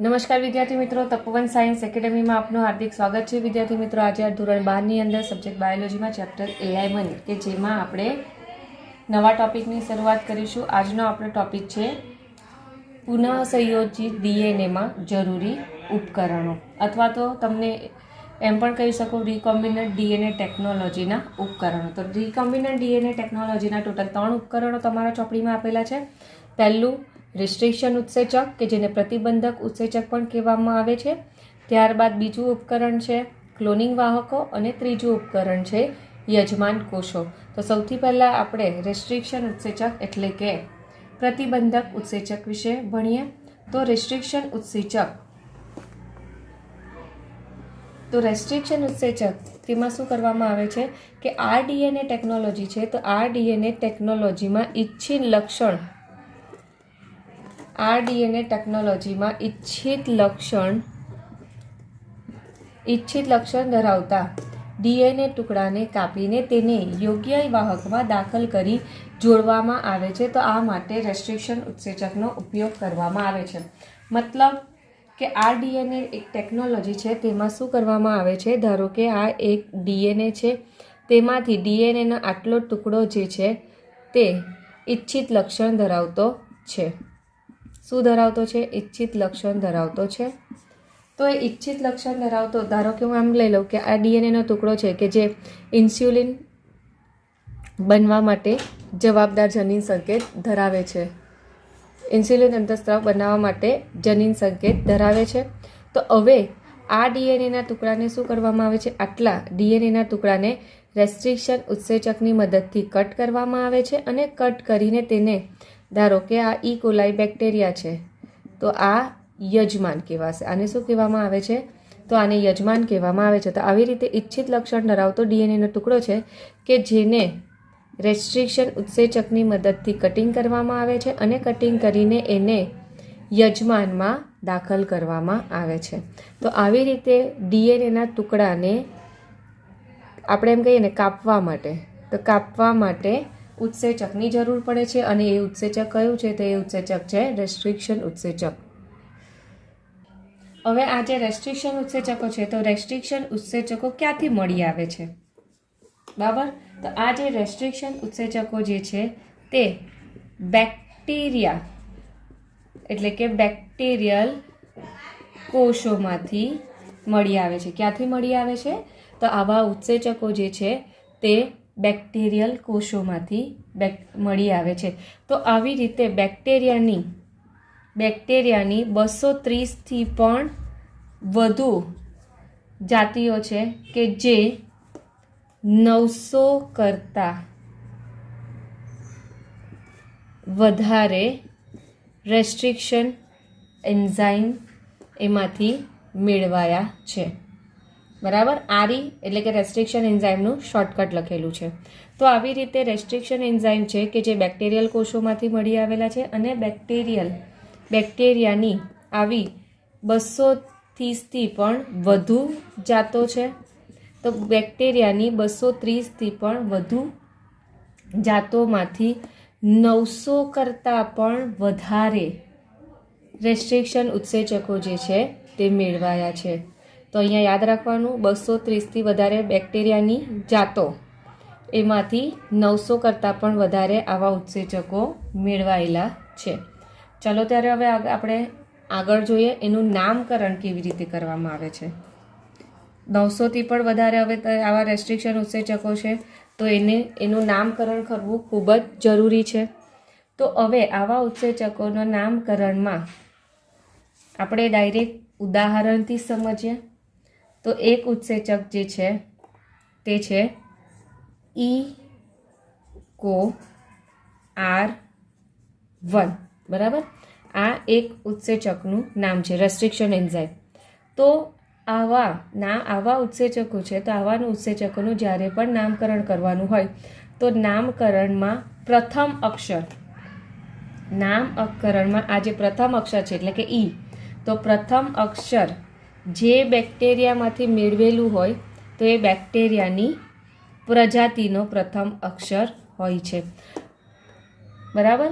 નમસ્કાર વિદ્યાર્થી મિત્રો, તપોવન સાયન્સ એકેડેમીમાં આપનું હાર્દિક સ્વાગત છે. વિદ્યાર્થી મિત્રો, આજે આ ધોરણ 12ની અંદર સબ્જેક્ટ બાયોલોજીમાં ચેપ્ટર 11 કે જેમાં આપણે નવા ટોપિકની શરૂઆત કરીશું. આજનો આપણો ટોપિક છે પુનઃસંયોજિત ડીએનએમાં જરૂરી ઉપકરણો, અથવા તો તમને એમ પણ કહી શકો રિકોમ્બિનન્ટ ડીએનએ ટેકનોલોજીના ઉપકરણો. તો રિકોમ્બિનન્ટ ડીએનએ ટેકનોલોજીના ટોટલ 3 ઉપકરણો તમારા ચોપડીમાં આપેલા છે. પહેલું રિસ્ટ્રિક્શન ઉત્સેચક કે જેને પ્રતિબંધક ઉત્સેચક પણ કહેવામાં આવે છે. ત્યારબાદ બીજું ઉપકરણ છે ક્લોનિંગ વાહકો અને ત્રીજું ઉપકરણ છે યજમાન કોષો. તો સૌથી પહેલાં આપણે રેસ્ટ્રિક્શન ઉત્સેચક એટલે કે પ્રતિબંધક ઉત્સેચક વિશે ભણીએ. તો રેસ્ટ્રિક્શન ઉત્સેચક તેમાં શું કરવામાં આવે છે કે આ ડીએનએ ટેકનોલોજી છે. તો આ ડીએનએ ટેકનોલોજીમાં ઈચ્છિત લક્ષણ ધરાવતા ડીએનએ ટુકડાને કાપીને તેને યોગ્ય વાહકમાં દાખલ કરી જોડવામાં આવે છે. તો આ માટે રેસ્ટ્રિક્શન ઉત્સેચકનો ઉપયોગ કરવામાં આવે છે. મતલબ કે આ ડીએનએ એક ટેકનોલોજી છે, તેમાં શું કરવામાં આવે છે, ધારો કે આ એક ડીએનએ છે, તેમાંથી ડીએનએનો આટલો ટુકડો જે છે તે ઈચ્છિત લક્ષણ ધરાવતો છે. શું ધરાવતો છે? ઈચ્છિત લક્ષણ ધરાવતો છે. તો એ ઈચ્છિત લક્ષણ ધરાવતો, ધારો કે હું આમ લઈ લઉં કે આ ડીએનએનો ટુકડો છે કે જે ઇન્સ્યુલિન બનવા માટે જવાબદાર જનીન સંકેત ધરાવે છે. ઇન્સ્યુલિન અંતઃસ્ત્રાવ બનાવવા માટે જનીન સંકેત ધરાવે છે. તો હવે આ ડીએનએના ટુકડાને શું કરવામાં આવે છે? આટલા ડીએનએના ટુકડાને રેસ્ટ્રિક્શન ઉત્સેચકની મદદથી કટ કરવામાં આવે છે અને કટ કરીને તેને, ધારો કે આ ઈ કોલાઈ બેક્ટેરિયા છે, તો આ યજમાન કહેવાશે. આને શું કહેવામાં આવે છે? તો આને યજમાન કહેવામાં આવે છે. તો આવી રીતે ઈચ્છિત લક્ષણ ધરાવતો ડીએનએનો ટુકડો છે કે જેને રેસ્ટ્રિક્શન ઉત્સેચકની મદદથી કટિંગ કરવામાં આવે છે અને કટિંગ કરીને એને યજમાનમાં દાખલ કરવામાં આવે છે. તો આવી રીતે ડીએનએના ટુકડાને આપણે એમ કહીએ ને કાપવા માટે ઉત્સેચકની જરૂર પડે છે. અને એ ઉત્સેચક કયું છે? તો એ ઉત્સેચક છે રેસ્ટ્રિક્શન ઉત્સેચક. હવે આ જે રેસ્ટ્રિક્શન ઉત્સેચકો છે, તો રેસ્ટ્રિક્શન ઉત્સેચકો ક્યાંથી મળી આવે છે? બરાબર. તો આ જે રેસ્ટ્રિક્શન ઉત્સેચકો જે છે તે બેક્ટેરિયા એટલે કે બેક્ટેરિયલ કોષોમાંથી મળી આવે છે. ક્યાંથી મળી આવે છે? તો આવા ઉત્સેચકો જે છે તે બેક્ટેરિયલ કોષોમાંથી મળી આવે છે. તો આવી રીતે બેક્ટેરિયાની 230થી પણ વધુ જાતિઓ છે કે જે 900 કરતાં વધારે રેસ્ટ્રિક્શન એન્ઝાઇમ એમાંથી મેળવાયા છે. બરાબર. આરઈ એટલે કે રેસ્ટ્રિક્શન એન્ઝાઇમનું શોર્ટકટ લખેલું છે. તો આવી રીતે રેસ્ટ્રિક્શન એન્ઝાઇમ છે કે જે બેક્ટેરિયલ કોષોમાંથી મળી આવેલા છે અને બેક્ટેરિયાની આવી 230થી પણ વધુ જાતો છે. તો બેક્ટેરિયાની 230થી પણ વધુ જાતોમાંથી 900 કરતાં પણ વધારે રેસ્ટ્રિક્શન ઉત્સેચકો જે છે તે મેળવાયા છે. તો અહીંયા યાદ રાખવાનું, 230થી વધારે બેક્ટેરિયાની જાતો, એમાંથી 900 કરતાં પણ વધારે આવા ઉત્સેચકો મેળવાયેલા છે. ચાલો ત્યારે હવે આપણે આગળ જોઈએ એનું નામકરણ કેવી રીતે કરવામાં આવે છે. 900થી પણ વધારે હવે આવા રેસ્ટ્રિક્શન ઉત્સેચકો છે, તો એનું નામકરણ કરવું ખૂબ જ જરૂરી છે. તો હવે આવા ઉત્સેચકોના નામકરણમાં આપણે ડાયરેક્ટ ઉદાહરણથી સમજીએ. તો એક ઉત્સેચક જે છે તે છે EcoR1. બરાબર. આ એક ઉત્સેચકનું નામ છે, રેસ્ટ્રિક્શન એન્ઝાઇમ. તો આવા ઉત્સેચકો છે, તો આવા ઉત્સેચકોનું જ્યારે પણ નામકરણ કરવાનું હોય તો નામકરણમાં આ જે પ્રથમ અક્ષર છે એટલે કે ઈ, તો પ્રથમ અક્ષર જે બેક્ટેરિયામાંથી મેળવેલું હોય તો એ બેક્ટેરિયાની પ્રજાતિનો પ્રથમ અક્ષર હોય છે. બરાબર.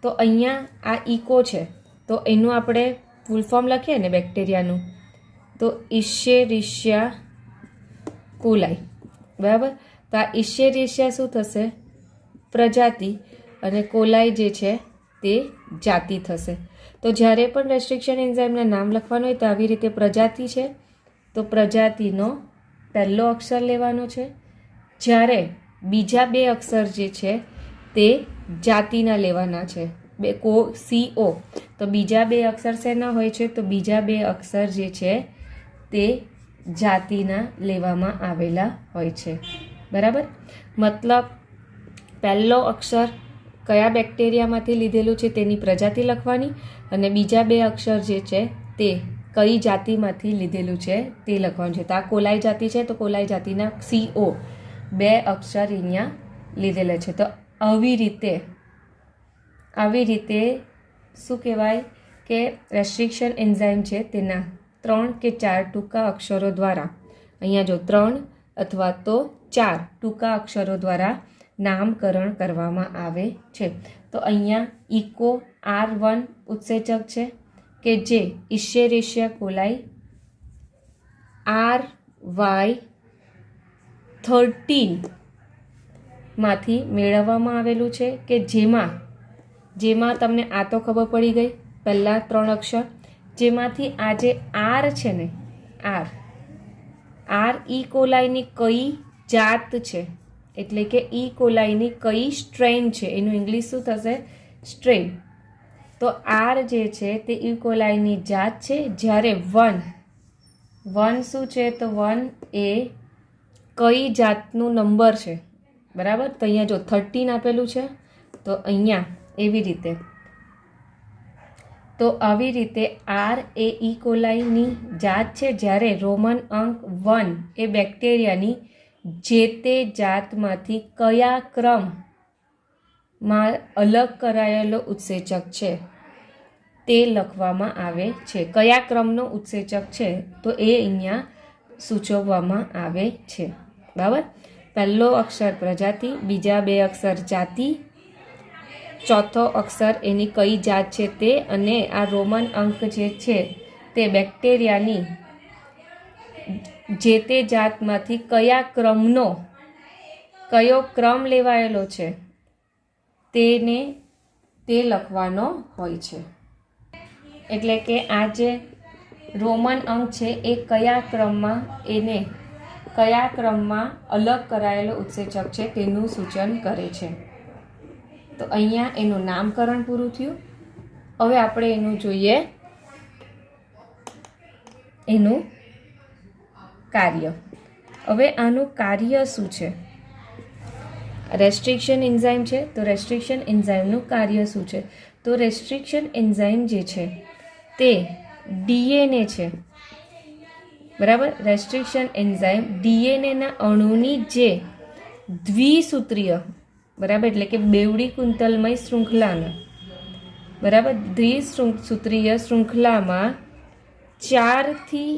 તો અહીંયા આ ઇકો છે, તો એનું આપણે ફૂલ ફોર્મ લખીએ ને બેક્ટેરિયાનું તો ઇશેરિશિયા કોલાઈ, બરાબર. તો આ ઇશેરિશિયા શું થશે? પ્રજાતિ, અને કોલાઈ જે છે તે જાતિ થશે. તો જ્યારે પણ રેસ્ટ્રિક્શન એન્ઝાઇમના નામ લખવાનું હોય તો આવી રીતે પ્રજાતિ છે તો પ્રજાતિનો પહેલો અક્ષર લેવાનો છે. જ્યારે બીજા બે અક્ષર જે છે તે જાતિના લેવાના છે. CO. તો બીજા બે અક્ષર શેના હોય છે? તો બીજા બે અક્ષર જે છે તે જાતિના લેવામાં આવેલા હોય છે, બરાબર. મતલબ પહેલો અક્ષર કયા બેક્ટેરિયામાંથી લીધેલું છે તેની પ્રજાતિ લખવાની, અને બીજા બે અક્ષર જે છે તે કઈ જાતિમાંથી લીધેલું છે તે લખવાનું છે. તો આ કોલાઈ જાતિ છે તો કોલાઈ જાતિના CO બે અક્ષર અહીંયા લીધેલા છે. તો આવી રીતે શું કહેવાય કે રેસ્ટ્રિક્શન એન્ઝાઇમ છે તેના 3 કે 4 ટૂંકા અક્ષરો દ્વારા, અહીંયા જો 3 અથવા તો 4 ટૂંકા અક્ષરો દ્વારા નામકરણ કરવામાં આવે છે. તો અહીંયા ઇકો R1 ઉત્સેચક છે કે જે ઇશેરિશિયા કોલાઈ RY13 માંથી મેળવવામાં આવેલું છે, કે જેમાં તમને આ તો ખબર પડી ગઈ પહેલાં 3 અક્ષર, જેમાંથી આ જે R છે ને R ઈ કોલાઈની કઈ જાત છે, એટલે કે ઈ કોલાઈની કઈ સ્ટ્રેન છે, એનું ઇંગ્લિશ શું થશે? સ્ટ્રેન. તો R જે છે તે ઈ કોલાઈની જાત છે. જ્યારે 1 શું છે? તો 1 એ કઈ જાતનું નંબર છે, બરાબર. તો અહીંયા જો 13 આપેલું છે તો અહીંયા એવી રીતે, તો આવી રીતે R એ ઈ કોલાઈની જાત છે. જ્યારે રોમન અંક 1 એ બેક્ટેરિયાની જે તે જાતમાંથી કયા ક્રમમાં અલગ કરાયેલો ઉત્સેચક છે તે લખવામાં આવે છે. કયા ક્રમનો ઉત્સેચક છે તો એ અહીંયા સૂચવવામાં આવે છે, બરાબર. પહેલો અક્ષર પ્રજાતિ, બીજા બે અક્ષર જાતિ, ચોથો અક્ષર એની કઈ જાત છે તે, અને આ રોમન અંક જે છે તે બેક્ટેરિયાની જે તે જાતમાંથી કયો ક્રમ લેવાયેલો છે તે લખવાનો હોય છે. એટલે કે આ જે રોમન અંક છે એ કયા ક્રમમાં અલગ કરાયેલો ઉત્સેચક છે તેનું સૂચન કરે છે. તો અહીંયા એનું નામકરણ પૂરું થયું. હવે આપણે એનું જોઈએ એનું કાર્ય. હવે આનું કાર્ય શું છે? રેસ્ટ્રિક્શન એન્ઝાઇમ છે તો રેસ્ટ્રિક્શન એન્ઝાઇમનું કાર્ય શું છે? તો રેસ્ટ્રિક્શન એન્ઝાઇમ જે છે તે DNA છે, બરાબર. રેસ્ટ્રિક્શન એન્ઝાઇમ DNAના અણુની જે દ્વિસૂત્રીય, બરાબર, એટલે કે બેવડી કુંતલમય શૃંખલાને, બરાબર, દ્વિસૂત્રીય શૃંખલામાં 4 થી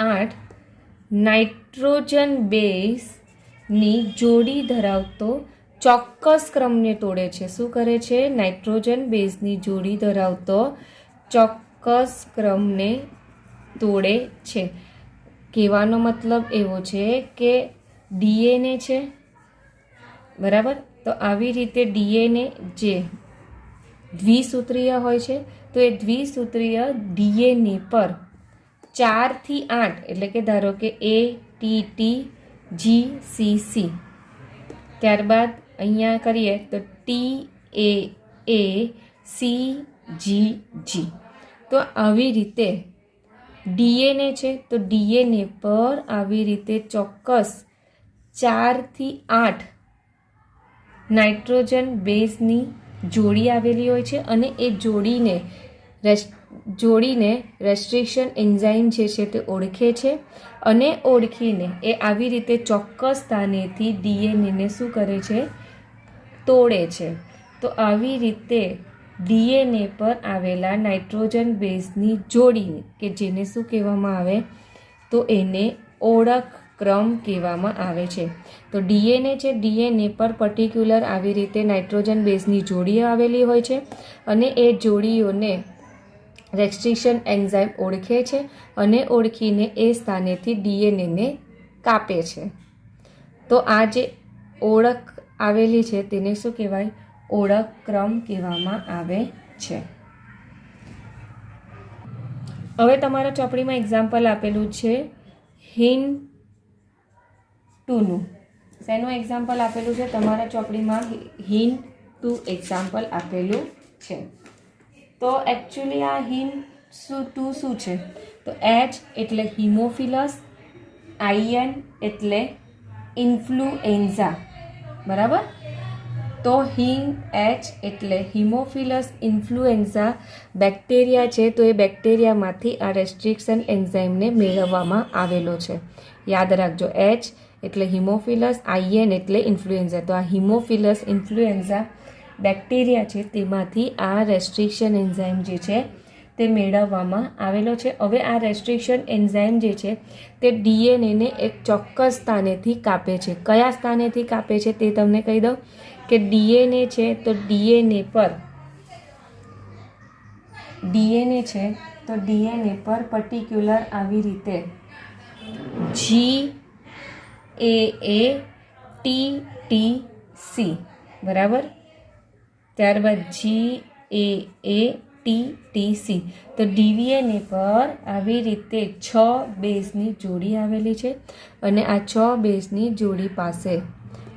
8 નાઇટ્રોજન બેઝની જોડી ધરાવતો ચોક્કસ ક્રમને તોડે છે. શું કરે છે? નાઇટ્રોજન બેઝની જોડી ધરાવતો ચોક્કસ ક્રમને તોડે છે. કહેવાનો મતલબ એવો છે કે DNA છે, બરાબર. તો આવી રીતે DNA જે દ્વિસૂત્રીય હોય છે તો એ દ્વિસૂત્રીય DNA પર 4 થી 8, એટલે કે ધારો કે ATTGCC, ત્યારબાદ અહીંયા કરીએ તો TAACGG. તો આવી રીતે DNA છે તો DNA પર આવી રીતે ચોક્કસ 4 થી 8 નાઇટ્રોજન બેઝની જોડી આવેલી હોય છે, અને એ જોડીને રેસ્ટ્રિક્શન એન્ઝાઇમ જે છે તે ઓળખે છે, અને ઓળખીને એ આવી રીતે ચોક્કસ સ્થાનેથી DNAને શું કરે છે? તોડે છે. તો આવી રીતે DNA પર આવેલા નાઇટ્રોજન બેઝની જોડી, કે જેને શું કહેવામાં આવે? તો એને ઓળખ ક્રમ કહેવામાં આવે છે. તો ડીએનએ છે, ડીએનએ પર પર્ટિક્યુલર આવી રીતે નાઇટ્રોજન બેઝની જોડીઓ આવેલી હોય છે અને એ જોડીઓને રેસ્ટ્રિક્શન એન્ઝાઇમ ઓળખે છે અને ઓળખીને એ સ્થાનેથી ડીએનએને કાપે છે. તો આ જે ઓળખ આવેલી છે તેને શું કહેવાય? ઓળખ ક્રમ કહેવામાં આવે છે. હવે તમારા ચોપડીમાં એક્ઝામ્પલ આપેલું છે HIN2નું. શેનું એક્ઝામ્પલ આપેલું છે? તમારા ચોપડીમાં HIN2 એક્ઝામ્પલ આપેલું છે. તો એકચ્યુઅલી આ HIN2 શું છે? તો H એટલે હિમોફિલસ, IN એટલે ઇન્ફ્લુએન્ઝા, બરાબર? તો HIN-H એટલે હિમોફિલસ ઇન્ફ્લુએન્ઝા બેક્ટેરિયા છે. તો એ બેક્ટેરિયામાંથી આ રેસ્ટ્રિક્શન એન્ઝાઇમને મેળવવામાં આવેલો છે. યાદ રાખજો, H એટલે હિમોફિલસ, IN એટલે ઇન્ફ્લુએન્ઝા. તો આ હિમોફિલસ ઇન્ફ્લુએન્ઝા બેક્ટેરિયા છે તેમાંથી આ રેસ્ટ્રિક્શન એન્ઝાઇમ જે છે તે મેળવવામાં આવેલો છે. હવે આ રેસ્ટ્રિક્શન એન્ઝાઇમ જે છે તે ડીએનએને એક ચોક્કસ સ્થાનેથી કાપે છે. કયા સ્થાનેથી કાપે છે તે તમને કહી દઉં કે ડીએનએ છે તો ડીએનએ પર પર્ટિક્યુલર આવી રીતે GAATTC, બરાબર? ત્યારબાદ GAATTC. તો ડીએનએ પર આવી રીતે 6 બેઝની જોડી આવેલી છે અને આ 6 બેઝની જોડી પાસે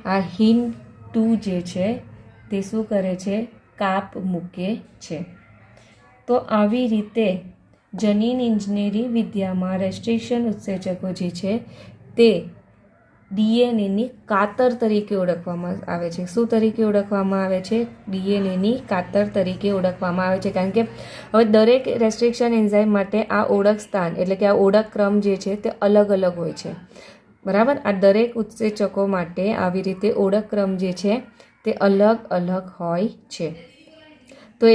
આ HIN2 જે છે તે શું કરે છે? કાપ મૂકે છે. તો આવી રીતે જનીન ઇજનેરી વિદ્યામાં રેસ્ટ્રિક્શન ઉત્સેચકો જે છે તે ડીએનએની કાતર તરીકે ઓળખવામાં આવે છે. શું તરીકે ઓળખવામાં આવે છે? ડીએનએની કાતર તરીકે ઓળખવામાં આવે છે. કારણ કે હવે દરેક રેસ્ટ્રિક્શન એન્ઝાઇમ માટે આ ઓળખ સ્થાન એટલે કે આ ઓળખ ક્રમ જે છે તે અલગ અલગ હોય છે, બરાબર? આ દરેક ઉત્સેચકો માટે આવી રીતે ઓળખ ક્રમ જે છે તે અલગ અલગ હોય છે. તો એ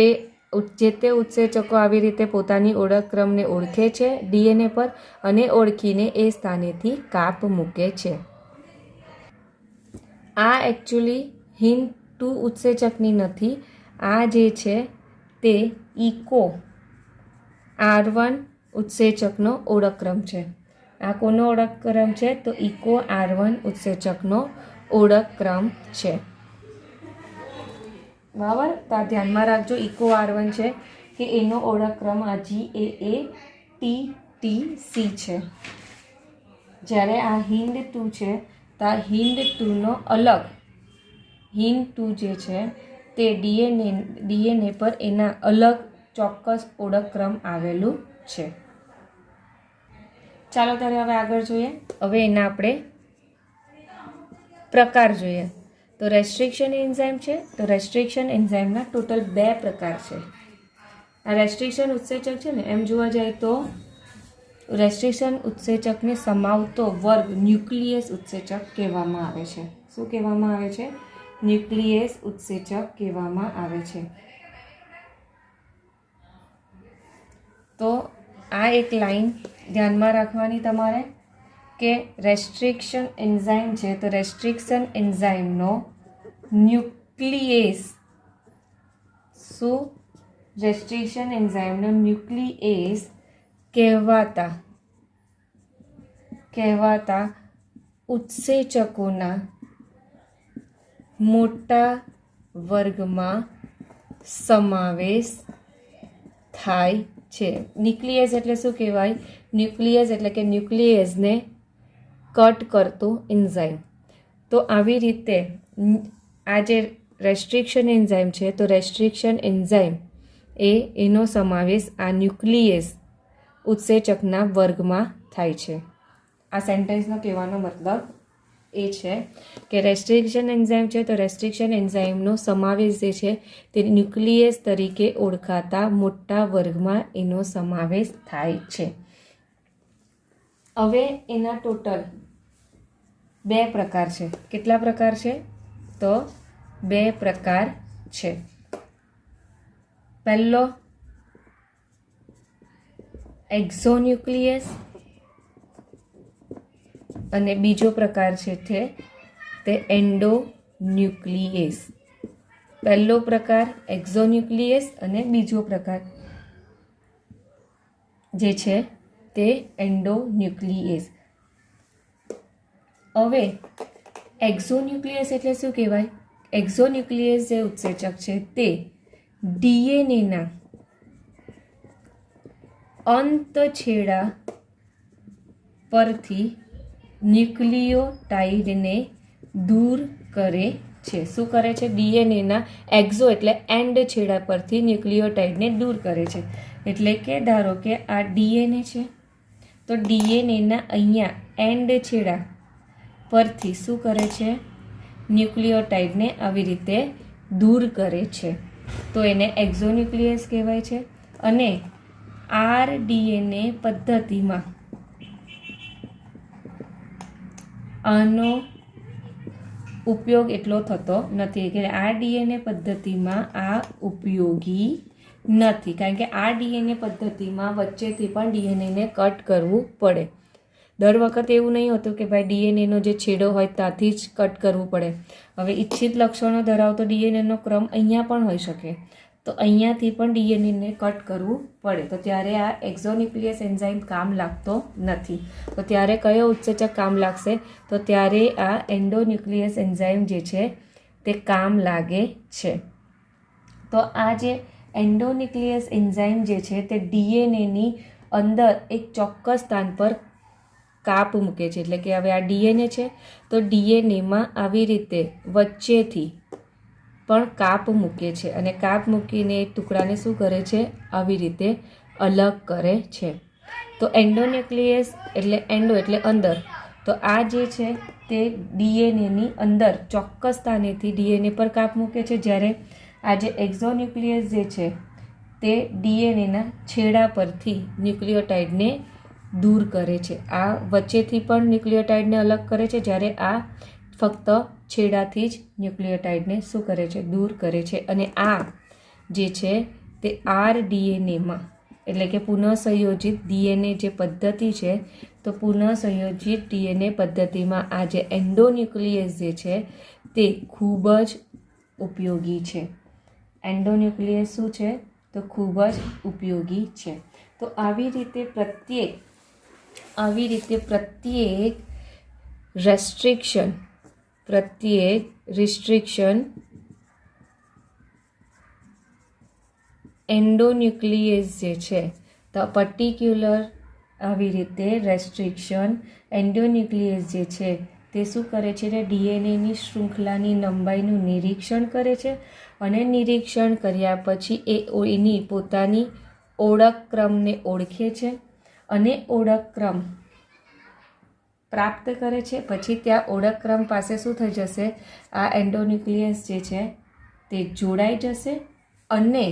જે તે ઉત્સેચકો આવી રીતે પોતાની ઓળખ ક્રમને ઓળખે છે ડીએનએ પર અને ઓળખીને એ સ્થાનેથી કાપ મૂકે છે. આ એકચ્યુઅલી HIN2 ઉત્સેચકની નથી. આ જે છે તે ઇકો R1 ઉત્સેચકનો ઓળખક્રમ છે. આ કોનો ઓળખક્રમ છે? તો ઇકો R1 ઉત્સેચકનો ઓળખક્રમ છે, બરાબર? તો આ ધ્યાનમાં રાખજો, ઇકો R1 છે કે એનો ઓળખક્રમ આ GAATTC છે. જ્યારે આ HIN2 છે તો આ HIN2નો અલગ HIN2 જે છે તે ડીએનએ પર એના અલગ ચોક્કસ ઓળખક્રમ આવેલું છે. ચાલો ત્યારે હવે આગળ જોઈએ. હવે એના આપણે પ્રકાર જોઈએ. તો રેસ્ટ્રિક્શન એન્ઝાઇમ છે. તો રેસ્ટ્રિક્શન એન્ઝાઇમના ટોટલ 2 પ્રકાર છે. આ રેસ્ટ્રિક્શન ઉત્સેચક છે ને, એમ જોવા જાય તો રેસ્ટ્રિક્શન ઉત્સેચકને સમાવતો વર્ગ ન્યુક્લિયસ ઉત્સેચક કહેવામાં આવે છે. શું કહેવામાં આવે છે? ન્યુક્લિયસ ઉત્સેચક કહેવામાં આવે છે. તો આ એક લાઈન ધ્યાનમાં રાખવાની તમારે કે રેસ્ટ્રિક્શન એન્ઝાઇમ છે તો રેસ્ટ્રિક્શન એન્ઝાઇમનો ન્યુક્લિયસ શું? રેસ્ટ્રિક્શન એન્ઝાઇમનો ન્યુક્લિયસ કહેવાતા ઉત્સેચકોના મોટા વર્ગમાં સમાવેશ થાય છે. ન્યુક્લિયસ એટલે શું કહેવાય? ન્યુક્લિયસ એટલે કે ન્યુક્લિયસને કટ કરતું એન્ઝાઇમ. તો આવી રીતે આ જે રેસ્ટ્રિક્શન એન્ઝાઇમ છે તો રેસ્ટ્રિક્શન એન્ઝાઇમ એનો સમાવેશ આ ન્યુક્લિયસ ઉત્સેચકના વર્ગમાં થાય છે. આ સેન્ટેન્સનો કહેવાનો મતલબ એ છે કે રેસ્ટ્રિક્શન એન્ઝાઇમ છે તો રેસ્ટ્રિક્શન એન્ઝાઇમનો સમાવેશ જે છે તે ન્યુક્લિયસ તરીકે ઓળખાતા મોટા વર્ગમાં એનો સમાવેશ થાય છે. હવે એના ટોટલ 2 પ્રકાર છે. કેટલા પ્રકાર છે? તો 2 પ્રકાર છે. પહેલો એક્ઝોન્યુક્લિયસ અને બીજો પ્રકાર છે તે એન્ડોન્યુક્લિયેસ. પહેલો પ્રકાર એક્ઝોન્યુક્લિયેસ અને બીજો પ્રકાર જે છે તે એન્ડોન્યુક્લિયેસ. હવે એક્ઝોન્યુક્લિયસ એટલે શું કહેવાય? એક્ઝોન્યુક્લિયસ જે ઉત્સેચક છે તે ડીએનએના અંતછેડા પરથી ન્યુક્લિયોટાઇડને દૂર કરે છે. શું કરે છે? ડીએનએના એક્ઝો એટલે એન્ડ છેડા પરથી ન્યુક્લિયોટાઇડને દૂર કરે છે. એટલે કે ધારો કે આ ડીએનએ છે, તો ડીએનએના અહીંયા એન્ડ છેડા પરથી શું કરે છે? ન્યુક્લિયોટાઇડને આવી રીતે દૂર કરે છે. તો એને એક્ઝોન્યુક્લિયસ કહેવાય છે. અને આરડીએનએ પદ્ધતિમાં આનો ઉપયોગ એટલો થતો નથી, કે આ ડીએનએ પદ્ધતિમાં આ ઉપયોગી નથી, કારણ કે આ ડીએનએ પદ્ધતિમાં વચ્ચેથી પણ ડીએનએને કટ કરવું પડે. દર વખતે એવું નહીં હોતું કે ભાઈ ડીએનએનો જે છેડો હોય ત્યાંથી જ કટ કરવું પડે. હવે ઇચ્છિત લક્ષણો ધરાવતો ડીએનએનો ક્રમ અહીંયા પણ હોઈ શકે, તો અહીંયાથી પણ ડીએનએને કટ કરવું પડે. તો ત્યારે આ એક્ઝોન્યુક્લિયસ એન્ઝાઇમ કામ લાગતો નથી. તો ત્યારે કયો ઉત્સેચક કામ લાગશે? તો ત્યારે આ એન્ડોન્યુક્લિયસ એન્ઝાઇમ જે છે તે કામ લાગે છે. તો આ જે એન્ડોન્યુક્લિયસ એન્ઝાઇમ જે છે તે ડીએનએની અંદર એક ચોક્કસ સ્થાન પર કાપ મૂકે છે. એટલે કે હવે આ ડીએનએ છે, તો ડીએનએમાં આવી રીતે વચ્ચેથી પણ કાપ મૂકે છે, અને કાપ મૂકીને એ ટુકડાને શું કરે છે? આવી રીતે અલગ કરે છે. તો એન્ડોન્યુક્લિયસ એટલે એન્ડો એટલે અંદર. તો આ જે છે તે ડીએનએની અંદર ચોક્કસ સ્થાનેથી ડીએનએ પર કાપ મૂકે છે, જ્યારે આ જે એક્ઝોન્યુક્લિયસ જે છે તે ડીએનએના છેડા પરથી ન્યુક્લિયોટાઇડને દૂર કરે છે. આ વચ્ચેથી પણ ન્યુક્લિયોટાઇડને અલગ કરે છે, જ્યારે આ ફક્ત છેડાથી જ ન્યુક્લિયોટાઇડને શું કરે છે? દૂર કરે છે. અને આ જે છે તે આરડીએનએમાં એટલે કે પુનઃસંયોજિત ડીએનએ જે પદ્ધતિ છે, તો પુનઃસંયોજિત ડીએનએ પદ્ધતિમાં આ જે એન્ડોન્યુક્લિયસ જે છે તે ખૂબ જ ઉપયોગી છે. એન્ડોન્યુક્લિયસ શું છે? તો ખૂબ જ ઉપયોગી છે. તો આવી રીતે પ્રત્યેક રિસ્ટ્રિક્શન એન્ડોન્યુક્લિયસ જે છે, તો પર્ટિક્યુલર આવી રીતે રેસ્ટ્રિક્શન એન્ડોન્યુક્લિયસ જે છે તે શું કરે છે? ડીએનએની શૃંખલાની લંબાઈનું નિરીક્ષણ કરે છે, અને નિરીક્ષણ કર્યા પછી એની પોતાની ઓળખક્રમને ઓળખે છે, અને ઓળખક્રમ પ્રાપ્ત કરે છે. પછી ત્યાં ઓળખક્રમ પાસે શું થઈ જશે? આ એન્ડોન્યુક્લિયસ જે છે તે જોડાઈ જશે, અને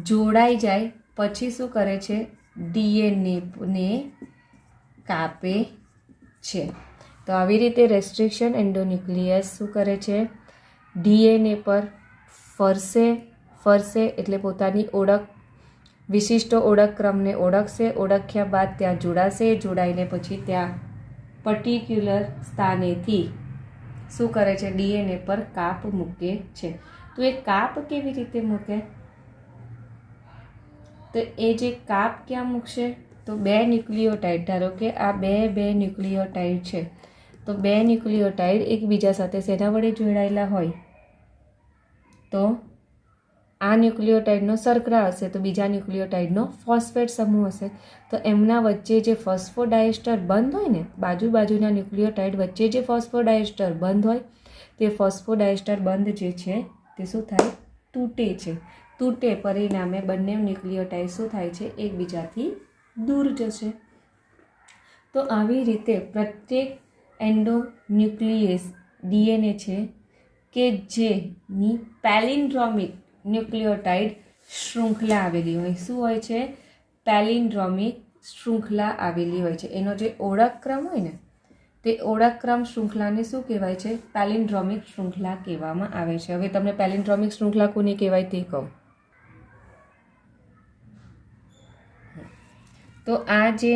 જોડાઈ જાય પછી શું કરે છે? ડીએનએને કાપે છે. તો આવી રીતે રેસ્ટ્રિક્શન એન્ડોન્યુક્લિયસ શું કરે છે? ડીએનએ પર ફરશે એટલે પોતાની વિશિષ્ટ ઓળખક્રમને ઓળખશે. ઓળખ્યા બાદ ત્યાં જોડાશે. જોડાઈને પછી ત્યાં પર્ટિક્યુલર સ્થાનેથી શું કરે છે? ડીએનએ પર કાપ મૂકે છે. તો એ કાપ કેવી રીતે મૂકે? તો એ જે કાપ ક્યાં મૂકશે? તો બે ન્યુક્લિયોટાઇડ, ધારો કે આ બે ન્યુક્લિયોટાઇડ છે, તો બે ન્યુક્લિયોટાઇડ એકબીજા સાથે શેના વડે જોડાયેલા હોય? તો આ ન્યુક્લિયોટાઇડનો શર્કરા હશે, તો બીજા ન્યુક્લિયોટાઇડનો ફોસ્ફેટ સમૂહ હશે. તો એમના વચ્ચે જે ફોસ્ફોડાયસ્ટર બંધ હોય ને, બાજુના ન્યુક્લિયોટાઇડ વચ્ચે જે ફોસ્ફોડાયસ્ટર બંધ હોય, તે ફોસ્ફોડાયસ્ટર બંધ જે છે તે શું થાય? તૂટે છે. તૂટે પરિણામે બંને ન્યુક્લિયોટાઇડ શું થાય છે? એકબીજાથી દૂર જશે. તો આવી રીતે પ્રત્યેક એન્ડોન્યુક્લિયસ ડીએનએ છે કે જેની પેલિન્ડ્રોમિક ન્યુક્લિયોટાઇડ શૃંખલા આવેલી હોય. શું હોય છે? પેલિન્ડ્રોમિક શૃંખલા આવેલી હોય છે. એનો જે ઓળખક્રમ હોય ને, તે ઓળખક્રમ શૃંખલાને શું કહેવાય છે? પેલિન્ડ્રોમિક શૃંખલા કહેવામાં આવે છે. હવે તમને પેલિન્ડ્રોમિક શૃંખલા કોને કહેવાય તે કહું. તો આ જે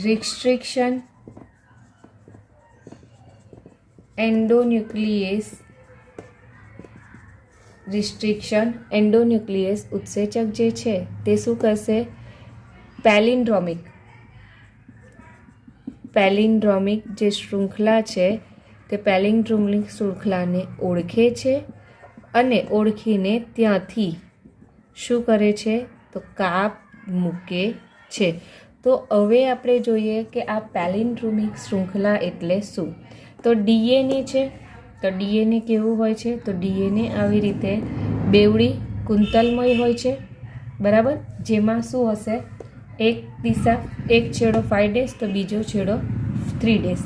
રિસ્ટ્રિક્શન એન્ડોન્યુક્લિયેસ રિસ્ટ્રિક્શન એન્ડોન્યુક્લિયસ ઉત્સેચક જે છે તે શું કરશે? પેલિન્ડ્રોમિક જે શૃંખલા છે તે પેલિન્ડ્રોમિક શૃંખલાને ઓળખે છે અને ઓળખીને ત્યાંથી શું કરે છે? તો કાપ મૂકે છે. તો હવે આપણે જોઈએ કે આ પેલિન્ડ્રોમિક શૃંખલા એટલે શું? તો ડીએનએ છે. તો ડીએનએ કેવું હોય છે? તો ડીએનએ આવી રીતે બેવડી કુંતલમય હોય છે, બરાબર? જેમાં શું હશે? એક છેડો 5 ડેઝ તો બીજો છેડો 3 ડેઝ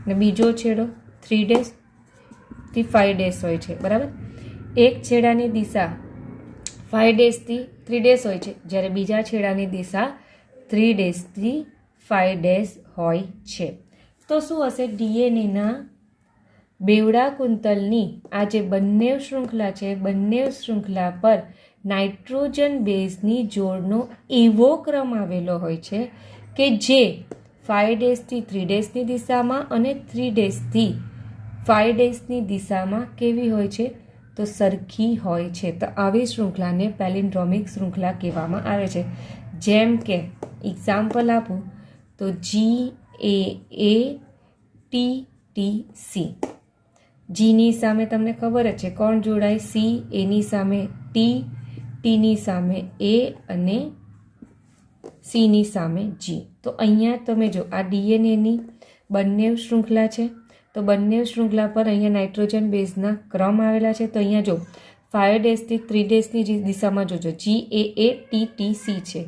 ને બીજો છેડો 3 ડેઝ થી 5 ડેઝ હોય છે, બરાબર? એક છેડાની દિશા 5 ડેઝથી 3 ડેઝ હોય છે, જ્યારે બીજા છેડાની દિશા 3 ડેઝથી 5 ડેઝ હોય છે. તો શું હશે? ડીએનએના બેવડા કુંતલની આ જે બંને શૃંખલા છે, બંને શૃંખલા પર નાઇટ્રોજન બેઝની જોડનો એવો ક્રમ આવેલો હોય છે કે જે 5 ડેઝથી 3 ડેઝની દિશામાં અને 3 ડેઝથી 5 ડેઝની દિશામાં કેવી હોય છે? તો સરખી હોય છે. તો આવી શૃંખલાને પેલિન્ડ્રોમિક શૃંખલા કહેવામાં આવે છે. જેમ કે એક્ઝામ્પલ આપું તો GAATTC. જીની સામે તમને ખબર જ છે કોણ જોડાય? સી, એની સામે ટી, ટીની સામે એ અને સીની સામે જી. તો અહીંયા તમે જો આ ડીએનએની બંને શૃંખલા છે, તો બંને શૃંખલા પર અહીંયા નાઇટ્રોજન બેઝના ક્રમ આવેલા છે. તો અહીંયા જો 5 ડેઝથી 3 ડેઝની દિશામાં જોજો GAATTC છે,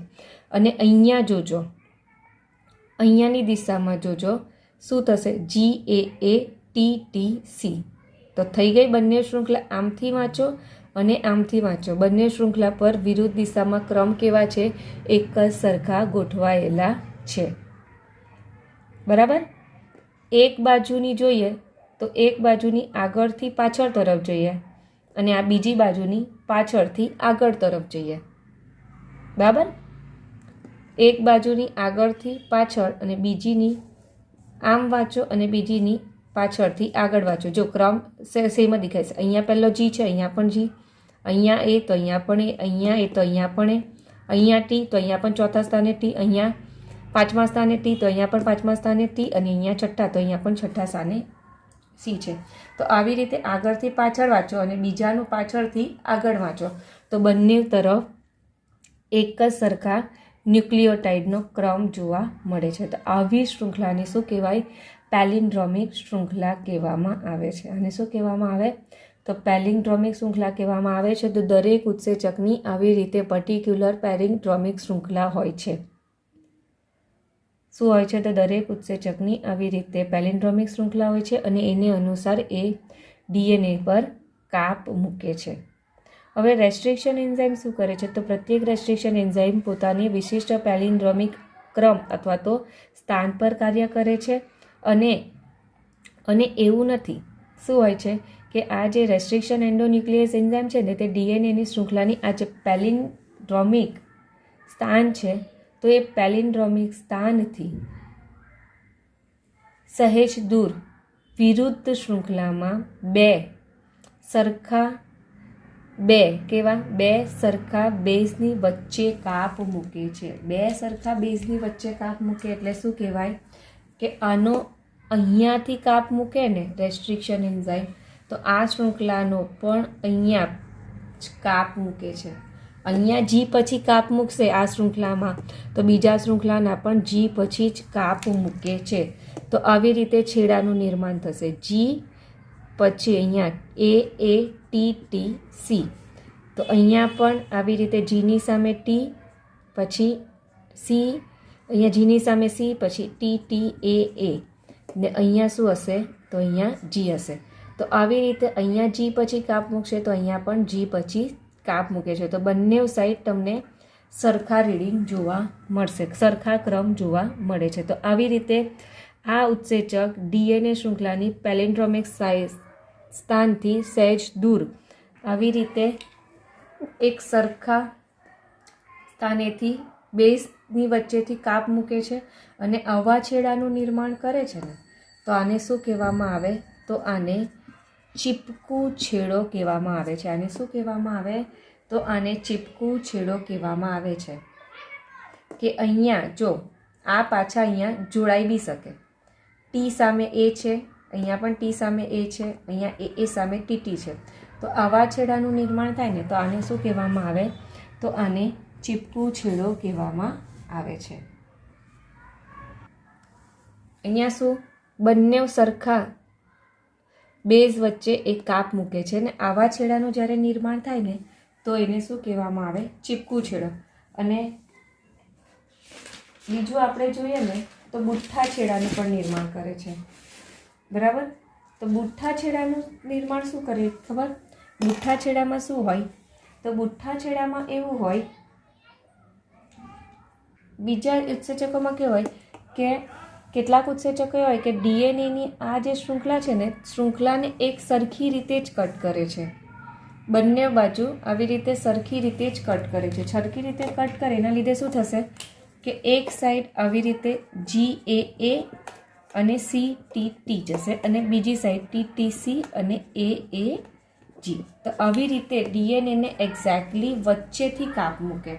અને અહીંયા જોજો, અહીંયાની દિશામાં જોજો શું થશે? GAATTC. તો થઈ ગઈ બંને શૃંખલા. આમથી વાંચો અને આમથી વાંચો. બંને શૃંખલા પર વિરુદ્ધ દિશામાં ક્રમ કેવા છે? એક જ સરખા ગોઠવાયેલા છે, બરાબર? એક બાજુની જોઈએ તો એક બાજુની આગળથી પાછળ તરફ જોઈએ અને આ બીજી બાજુની પાછળથી આગળ તરફ જોઈએ, બરાબર? એક બાજુની આગળથી પાછળ અને બીજીની આમ વાંચો અને બીજીની પાછળથી આગળ વાંચો. જો ક્રમ સેમ જ દેખાય છે. અહીંયા પહેલો જી છે, અહીંયા પણ જી, અહીંયા એ તો અહીંયા પણ એ, અહીંયા એ તો અહીંયા પણ એ, અહીંયા ટી તો અહીંયા પણ ચોથા સ્થાને ટી, અહીંયા 5મા સ્થાને ટી તો અહીંયા પણ 5મા સ્થાને ટી, અને અહીંયા છઠ્ઠા તો અહીંયા પણ છઠ્ઠા સ્થાને સી છે. તો આવી રીતે આગળથી પાછળ વાંચો અને બીજાનું પાછળથી આગળ વાંચો તો બંને તરફ એક જ સરખા ન્યુક્લિયોટાઇડનો ક્રમ જોવા મળે છે. તો આવી શૃંખલાને શું કહેવાય? પેલિન્ડ્રોમિક શૃંખલા કહેવામાં આવે છે. અને શું કહેવામાં આવે? તો પેલિન્ડ્રોમિક શૃંખલા કહેવામાં આવે છે. તો દરેક ઉત્સેચકની આવી રીતે પર્ટિક્યુલર પેલિન્ડ્રોમિક શૃંખલા હોય છે. શું હોય છે? તો દરેક ઉત્સેચકની આવી રીતે પેલિન્ડ્રોમિક શૃંખલા હોય છે અને એને અનુસાર એ ડીએનએ પર કાપ મૂકે છે. હવે રેસ્ટ્રિક્શન એન્ઝાઇમ શું કરે છે? તો પ્રત્યેક રેસ્ટ્રિક્શન એન્ઝાઇમ પોતાની વિશિષ્ટ પેલિન્ડ્રોમિક ક્રમ અથવા તો સ્થાન પર કાર્ય કરે છે. અને એવું નથી, શું હોય છે કે આ જે રેસ્ટ્રિક્શન એન્ડોન્યુક્લિયસ એન્ઝાઇમ છે ને તે ડીએનએની શૃંખલાની આ જે પેલિન્ડ્રોમિક સ્થાન છે, તો એ પેલિન્ડ્રોમિક સ્થાનથી સહેજ દૂર વિરુદ્ધ શૃંખલામાં બે સરખા બેઝની વચ્ચે કાપ મૂકે છે. બે સરખા બેઝની વચ્ચે કાપ મૂકે એટલે શું કહેવાય? કે આનો અહીંયાથી કાપ મૂકે ને રેસ્ટ્રિક્શન એન્ઝાઇમ, તો આ શૃંખલાનો પણ અહીંયા જ કાપ મૂકે છે. અહીંયા જી પછી કાપ મૂકશે આ શૃંખલામાં, તો બીજા શૃંખલાના પણ જી પછી જ કાપ મૂકે છે. તો આવી રીતે છેડાનું નિર્માણ થશે. જી પછી અહીંયા AATTC. તો અહીંયા પણ આવી રીતે જીની સામે ટી, પછી સી, અહીંયા જીની સામે સી, પછી TTAA, ને અહીંયા શું હશે? તો અહીંયા જી હશે. તો આવી રીતે અહીંયા જી પછી કાપ મૂકશે તો અહીંયા પણ જી પછી કાપ મૂકે છે. તો બંને સાઈડ તમને સરખા રીડિંગ જોવા મળશે, સરખા ક્રમ જોવા મળે છે. તો આવી રીતે આ ઉત્સેચક ડીએનએ શૃંખલાની પેલિન્ડ્રોમિક સ્થાનથી સહેજ દૂર આવી રીતે એક સરખા સ્થાનેથી બેઝની વચ્ચેથી કાપ મૂકે છે અને આવા છેડાનું નિર્માણ કરે છે ને, તો આને શું કહેવામાં આવે? તો આને ચીપકું છેડો કહેવામાં આવે છે. આને શું કહેવામાં આવે? તો આને ચીપકું છેડો કહેવામાં આવે છે. કે અહીંયા જો આ પાછા અહીંયા જોડાઈ બી શકે. ટી સામે એ છે, અહીંયા પણ ટી સામે એ છે, અહીંયા એ સામે ટીટી છે. તો આવા છેડાનું નિર્માણ થાય ને તો આને શું કહેવામાં આવે? તો આને ચીપકું છેડો કહેવામાં આવે છે. અહીંયા શું બંને સરખા બેઝ વચ્ચે એક કાપ મૂકે છે ને આવા છેડાનું જ્યારે નિર્માણ થાય ને તો એને શું કહેવામાં આવે? ચીપકું છેડો. અને બીજું આપણે જોઈએ ને તો બુઠ્ઠા છેડાનું પણ નિર્માણ કરે છે. બરાબર? તો બુઠ્ઠા છેડાનું નિર્માણ શું કરે ખબર? બુઠ્ઠા છેડામાં શું હોય? તો બુઠ્ઠા છેડામાં એવું હોય, બીજા ઉત્સેચકોમાં કેવું હોય કે કેટલાક ઉત્સેચકો હોય કે ડીએનએની આ જે શૃંખલા છે ને શૃંખલાને એક સરખી રીતે જ કટ કરે છે. બંને બાજુ આવી રીતે સરખી રીતે જ કટ કરે છે. સરખી રીતે કટ કરે એના લીધે શું થશે કે એક સાઈડ આવી રીતે GAA અને CTT જશે અને બીજી સાઈડ TTC અને AAG. તો આવી રીતે ડીએનએને એક્ઝેક્ટલી વચ્ચેથી કાપ મૂકે.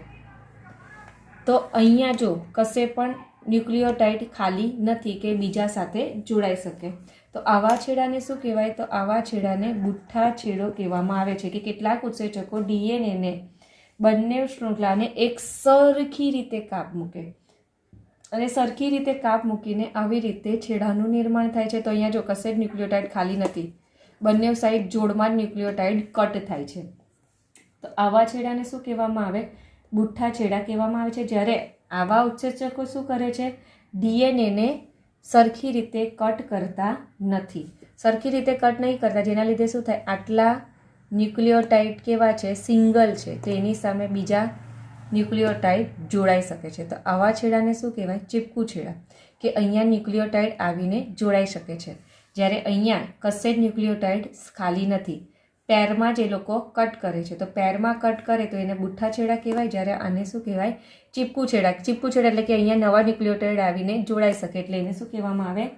તો અહીંયા જો કશે પણ ન્યુક્લિયોટાઇડ ખાલી નથી કે બીજા સાથે જોડાઈ શકે. તો આવા છેડાને શું કહેવાય? તો આવા છેડાને બુઠ્ઠા છેડો કહેવામાં આવે છે. કે કેટલાક ઉત્સેચકો ડીએનએને બંને શૃંખલાને એક સરખી રીતે કાપ મૂકે અને સરખી રીતે કાપ મૂકીને આવી રીતે છેડાનું નિર્માણ થાય છે. તો અહીંયા જો કશે જ ન્યુક્લિયોટાઇડ ખાલી નથી, બંને સાઈડ જોડમાં જ ન્યુક્લિયોટાઇડ કટ થાય છે. તો આવા છેડાને શું કહેવામાં આવે? બુઠ્ઠા છેડા કહેવામાં આવે છે. જ્યારે આવા ઉત્સેચકો શું કરે છે? ડીએનએને સરખી રીતે કટ કરતા નથી. સરખી રીતે કટ નહીં કરતા જેના લીધે શું થાય? આટલા ન્યુક્લિયોટાઇડ કેવા છે? સિંગલ છે. તો એની સામે બીજા ન્યુક્લિયોટાઇડ જોડાઈ શકે છે. તો આવા છેડાને શું કહેવાય? ચીપકું છેડા. કે અહીંયા ન્યુક્લિયોટાઇડ આવીને જોડાઈ શકે છે. જ્યારે અહીંયા કશે જ ન્યુક્લિયોટાઇડ ખાલી નથી, પેરમાં જ એ લોકો કટ કરે છે. તો પેરમાં કટ કરે તો એને બુઠ્ઠા છેડા કહેવાય. જ્યારે આને શું કહેવાય? ચીપકું છેડા. ચીપકું છેડા એટલે કે અહીંયા નવા ન્યુક્લિયોટાઇડ આવીને જોડાઈ શકે એટલે એને શું કહેવામાં આવે?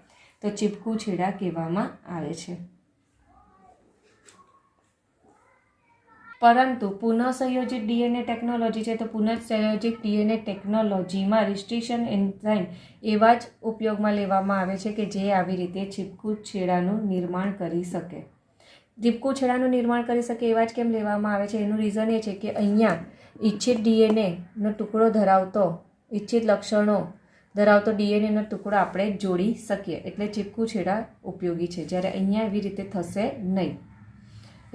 તો ચીપકું છેડા કહેવામાં આવે છે. પરંતુ પુનઃસંયોજિત ડીએનએ ટેકનોલોજી છે તો પુનઃસંયોજિત ડીએનએ ટેકનોલોજીમાં રિસ્ટ્રિક્શન એન્ઝાઇમ એવા જ ઉપયોગમાં લેવામાં આવે છે કે જે આવી રીતે ચીપકું છેડાનું નિર્માણ કરી શકે. ચીપકું છેડાનું નિર્માણ કરી શકે એવા જ કેમ લેવામાં આવે છે? એનું રીઝન એ છે કે અહીંયા ઇચ્છિત ડીએનએનો ટુકડો ધરાવતો, ઇચ્છિત લક્ષણો ધરાવતો ડીએનએનો ટુકડો આપણે જોડી શકીએ એટલે ચીપકું છેડા ઉપયોગી છે. જ્યારે અહીંયા એવી રીતે થશે નહીં.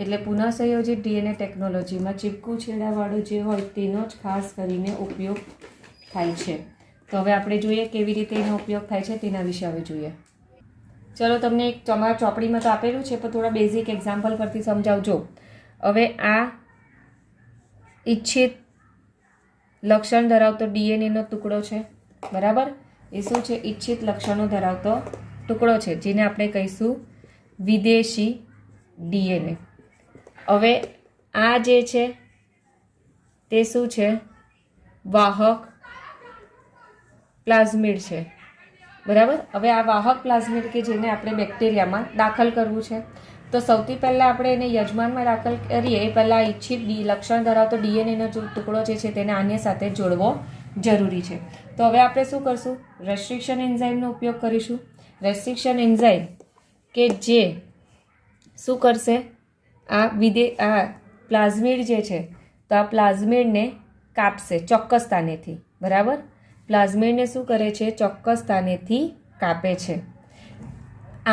એટલે પુનઃસંયોજિત ડીએનએ ટેકનોલોજીમાં ચીપકું છેડાવાળો જે હોય તેનો જ ખાસ કરીને ઉપયોગ થાય છે. તો હવે આપણે જોઈએ કેવી રીતે એનો ઉપયોગ થાય છે તેના વિશે હવે જોઈએ. ચલો તમને એક તમારા ચોપડીમાં તો આપેલું છે પણ થોડા બેઝિક એક્ઝામ્પલ પરથી સમજાવજો. હવે આ ઇચ્છિત લક્ષણ ધરાવતો ડીએનએનો ટુકડો છે. બરાબર? એ શું છે? ઇચ્છિત લક્ષણો ધરાવતો ટુકડો છે જેને આપણે કહીશું વિદેશી ડીએનએ. હવે આ જે છે તે શું છે? વાહક પ્લાઝમિડ છે. બરાબર? હવે આ વાહક પ્લાઝમિડ કે જેને આપણે બેક્ટેરિયામાં દાખલ કરવું છે તો સૌથી પહેલાં આપણે એને યજમાનમાં દાખલ કરીએ એ પહેલાં ઇચ્છિત લક્ષણ ધરાવતો ડીએનએનો જે ટુકડો જે છે તેને આની સાથે જોડવો જરૂરી છે. તો હવે આપણે શું કરશું? રેસ્ટ્રિક્શન એન્ઝાઇમનો ઉપયોગ કરીશું. રેસ્ટ્રિક્શન એન્ઝાઇમ કે જે શું કરશે? આ પ્લાઝમિડ જે છે તો આ પ્લાઝમિડને કાપશે ચોક્કસ સ્થાનેથી. બરાબર? પ્લાઝમિડને શું કરે છે? ચોક્કસ સ્થાનેથી કાપે છે.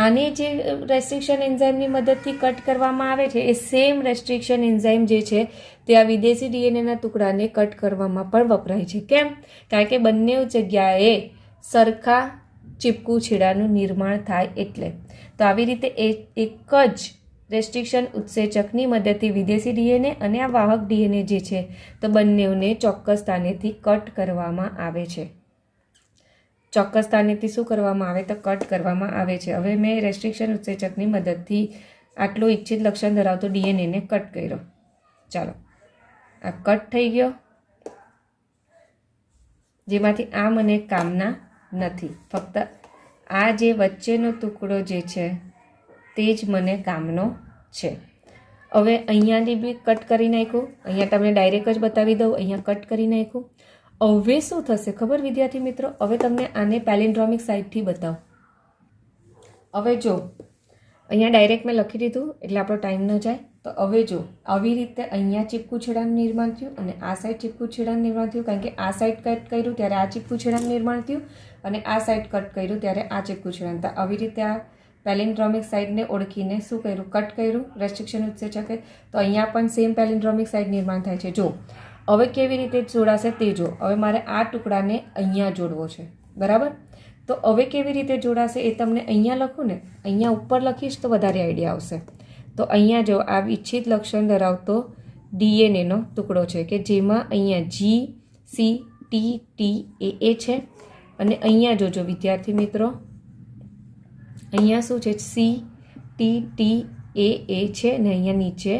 આને જે રેસ્ટ્રિક્શન એન્ઝાઇમની મદદથી કટ કરવામાં આવે છે એ સેમ રેસ્ટ્રિક્શન એન્ઝાઇમ જે છે તે આ વિદેશી ડીએનએના ટુકડાને કટ કરવામાં પણ વપરાય છે. કેમ? કારણ કે બંને જગ્યાએ સરખા ચીપકું છેડાનું નિર્માણ થાય એટલે. તો આવી રીતે એક જ રેસ્ટ્રિક્શન ઉત્સેચકની મદદથી વિદેશી ડીએનએ અને આ વાહક ડીએનએ જે છે તો બંનેને ચોક્કસ સ્થાનેથી કટ કરવામાં આવે છે. ચોક્કસ સ્થાનેથી શું કરવામાં આવે? તો કટ કરવામાં આવે છે. હવે મેં રેસ્ટ્રિક્શન ઉત્સેચકની મદદથી આટલું ઇચ્છિત લક્ષણ ધરાવતો ડીએનએને કટ કર્યો. ચાલો, આ કટ થઈ ગયો જેમાંથી આ મને કામના નથી. ફક્ત આ જે વચ્ચેનો ટુકડો જે છે તે જ મને કામનો છે. હવે અહીંયાથી બી કટ કરી નાખ્યું, અહીંયા તમને ડાયરેક્ટ જ બતાવી દઉં, અહીંયા કટ કરી નાખ્યું. હવે શું થશે ખબર વિદ્યાર્થી મિત્રો? હવે તમને આને પેલિન્ડ્રોમિક સાઇડથી બતાવું. હવે જો અહીંયા ડાયરેક્ટ મેં લખી દીધું એટલે આપણો ટાઈમ ન જાય. તો હવે જો આવી રીતે અહીંયા ચીપકું છેડાનું નિર્માણ થયું અને આ સાઈડ ચીપકું છેડાનું નિર્માણ થયું, કારણ કે આ સાઈડ કટ કર્યું ત્યારે આ ચીપકું છેડાનું નિર્માણ થયું અને આ સાઈડ કટ કર્યું ત્યારે આ ચીપકું છેડાનું. તો આવી રીતે આ પેલિન્ડ્રોમિક સાઇડને ઓળખીને શું કર્યું? કટ કર્યું રેસ્ટ્રિક્શન ઉત્સેચકે. તો અહીંયા પણ સેમ પેલિન્ડ્રોમિક સાઇડ નિર્માણ થાય છે. જો હવે કેવી રીતે જોડાશે તે જો. હવે મારે આ ટુકડાને અહીંયા જોડવો છે, બરાબર? તો હવે કેવી રીતે જોડાશે એ તમને અહીંયા લખું ને, અહીંયા ઉપર લખીશ તો વધારે આઈડિયા આવશે. તો અહીંયા જો આ ઈચ્છિત લક્ષણ ધરાવતો ડીએનએનો ટુકડો છે કે જેમાં અહીંયા GCTTA છે અને અહીંયા જોજો વિદ્યાર્થી મિત્રો, અહીંયા શું છે? CTTA છે અને અહીંયા નીચે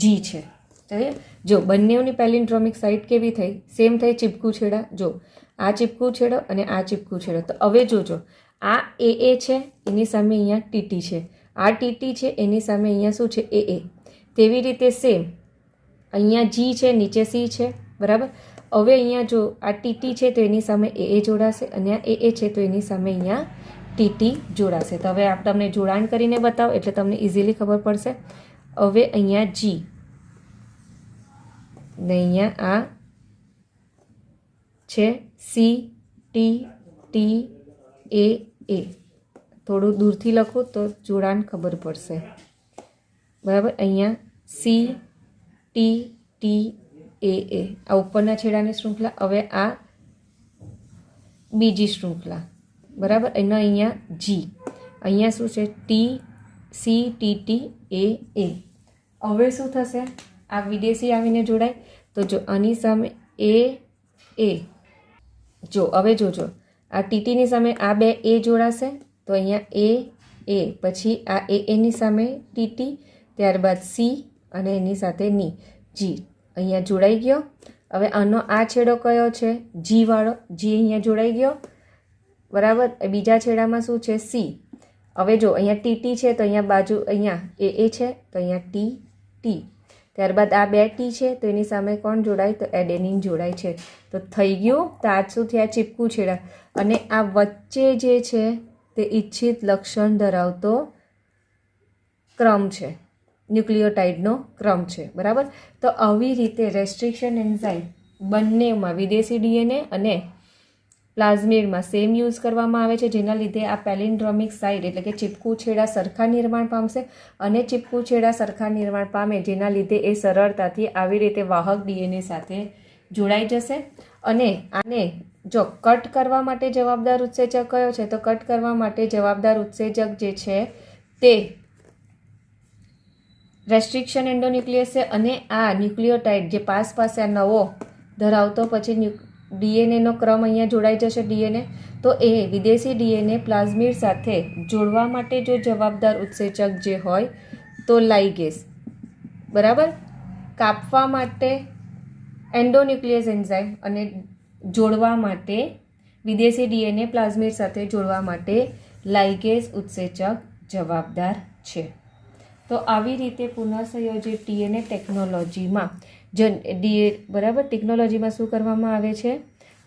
G છે. જો બંનેની પેલિન્ડ્રોમિક સાઇડ કેવી થઈ? સેમ થઈ, ચીપકું છેડા. જો આ ચીપકું છેડો અને આ ચીપકું છેડો. તો હવે જોજો આ AA છે, એની સામે અહીંયા TT છે. આ TT છે એની સામે અહીંયા શું છે? AA. તેવી રીતે સેમ અહીંયા G છે, નીચે C છે, બરાબર? હવે અહીંયા જો આ TT છે તો એની સામે AA જોડાશે અને આ AA છે તો એની સામે અહીંયા TT જોડાશે. તો હવે આપ તમને જોડાણ કરીને બતાવો એટલે તમને ઇઝીલી ખબર પડશે. હવે અહીંયા G ને અહીંયા આ છે CTTA. થોડું દૂરથી લખું તો જોડાણ ખબર પડશે, બરાબર? અહીંયા CTTA આ ઉપરના છેડાની શૃંખલા. હવે આ બીજી શૃંખલા, બરાબર? એનો અહીંયા G, અહીંયા શું છે? CTTA. હવે શું થશે? આ વિદેશી આવીને જોડાય તો જો આની સામે AA. જો હવે જોજો આ TTની સામે આ બે A જોડાશે તો અહીંયા A, પછી આ AAની સામે TT, ત્યારબાદ C અને એની સાથે ની G અહીંયા જોડાઈ ગયો. હવે આનો આ છેડો કયો છે? G વાળો. G અહીંયા જોડાઈ ગયો, બરાબર? બીજા છેડામાં શું છે? C. હવે જો અહીંયા TT છે તો અહીંયા બાજુ અહીંયા AA છે તો અહીંયા TT. ત્યારબાદ આ બે T છે તો એની સામે કોણ જોડાય? તો એડેનિન જોડાય છે. તો થઈ ગયું. તો આ શું થયા? ચીપકું છેડા. અને આ વચ્ચે જે છે તે ઈચ્છિત લક્ષણ ધરાવતો ક્રમ છે, ન્યુક્લિયોટાઇડનો ક્રમ છે, બરાબર? તો આવી રીતે રેસ્ટ્રિક્શન એન્ઝાઇમ બંનેમાં વિદેશી ડીએનએ અને પ્લાઝમિડમાં સેમ યુઝ કરવામાં આવે છે, જેના લીધે આ પેલિન્ડ્રોમિક સાઇડ એટલે કે ચીપકું છેડા સરખા નિર્માણ પામશે અને ચીપકું છેડા સરખા નિર્માણ પામે જેના લીધે એ સરળતાથી આવી રીતે વાહક ડીએનએ સાથે જોડાઈ જશે. અને આને જો કટ કરવા માટે જવાબદાર ઉત્સેચક કયો છે? તો કટ કરવા માટે જવાબદાર ઉત્સેચક જે છે તે રેસ્ટ્રિક્શન એન્ડોન્યુક્લિયસ છે. અને આ ન્યુક્લિયોટાઇડ જે પાસે આ નવો ધરાવતો પછી ડીએનએનો ક્રમ અહીંયા જોડાઈ જશે ડીએનએ. તો એ વિદેશી ડીએનએ પ્લાઝમિડ સાથે જોડવા માટે જો જવાબદાર ઉત્સેચક જે હોય તો લાઇગેસ, બરાબર? કાપવા માટે એન્ડોન્યુક્લિયસ એન્ઝાઇમ અને જોડવા માટે વિદેશી ડીએનએ પ્લાઝમિડ સાથે જોડવા માટે લાઇગેસ ઉત્સેચક જવાબદાર છે. તો આવી રીતે પુનઃસંયોજિત ડીએનએ ટેકનોલોજીમાં બરાબર ટેકનોલોજીમાં શું કરવામાં આવે છે?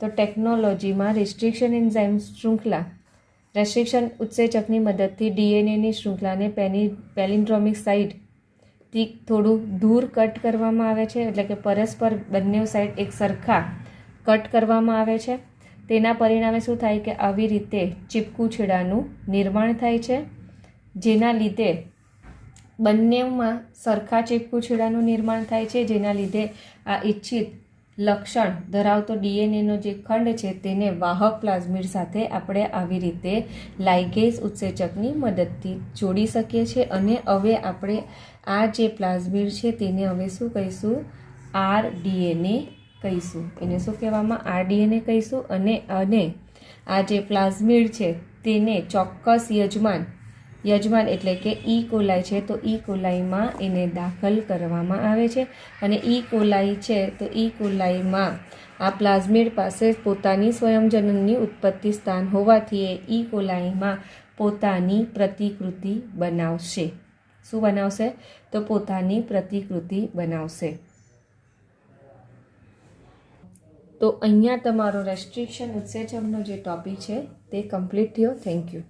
તો ટેકનોલોજીમાં રેસ્ટ્રિક્શન એન્ઝાઇમ શૃંખલા રેસ્ટ્રિક્શન ઉત્સેચકની મદદથી ડીએનએની શૃંખલાને પેલિન્ડ્રોમિક સાઇડથી થોડું દૂર કટ કરવામાં આવે છે, એટલે કે પરસ્પર બંને સાઇડ એક સરખા કટ કરવામાં આવે છે. તેના પરિણામે શું થાય કે આવી રીતે ચીપકું છેડાનું નિર્માણ થાય છે, જેના લીધે બંનેમાં સરખા ચીપકું છેડાનું નિર્માણ થાય છે, જેના લીધે આ ઈચ્છિત લક્ષણ ધરાવતો ડીએનએનો જે ખંડ છે તેને વાહક પ્લાઝમિડ સાથે આપણે આવી રીતે લાઇગેસ ઉત્સેચકની મદદથી જોડી શકીએ છીએ. અને હવે આપણે આ જે પ્લાઝમિડ છે તેને હવે શું કહીશું? RDNA કહીશું. એને શું કહેવામાં? RDNA કહીશું. અને આ જે પ્લાઝમિડ છે તેને ચોક્કસ યજમાન એટલે કે ઈ કોલાઈ છે તો ઈ કોલાઈમાં એને દાખલ કરવામાં આવે છે. અને ઈ કોલાઈ છે તો ઈ કોલાઈમાં આ પ્લાઝમિડ પાસે પોતાની સ્વયંજનનની ઉત્પત્તિ સ્થાન હોવાથી એ ઈ કોલાઈમાં પોતાની પ્રતિકૃતિ બનાવશે. શું બનાવશે? તો પોતાની પ્રતિકૃતિ બનાવશે. તો અહીંયા તમારો રેસ્ટ્રિક્શન ઉત્સેચકનો જે ટોપિક છે તે કમ્પ્લીટ થયો. Thank you.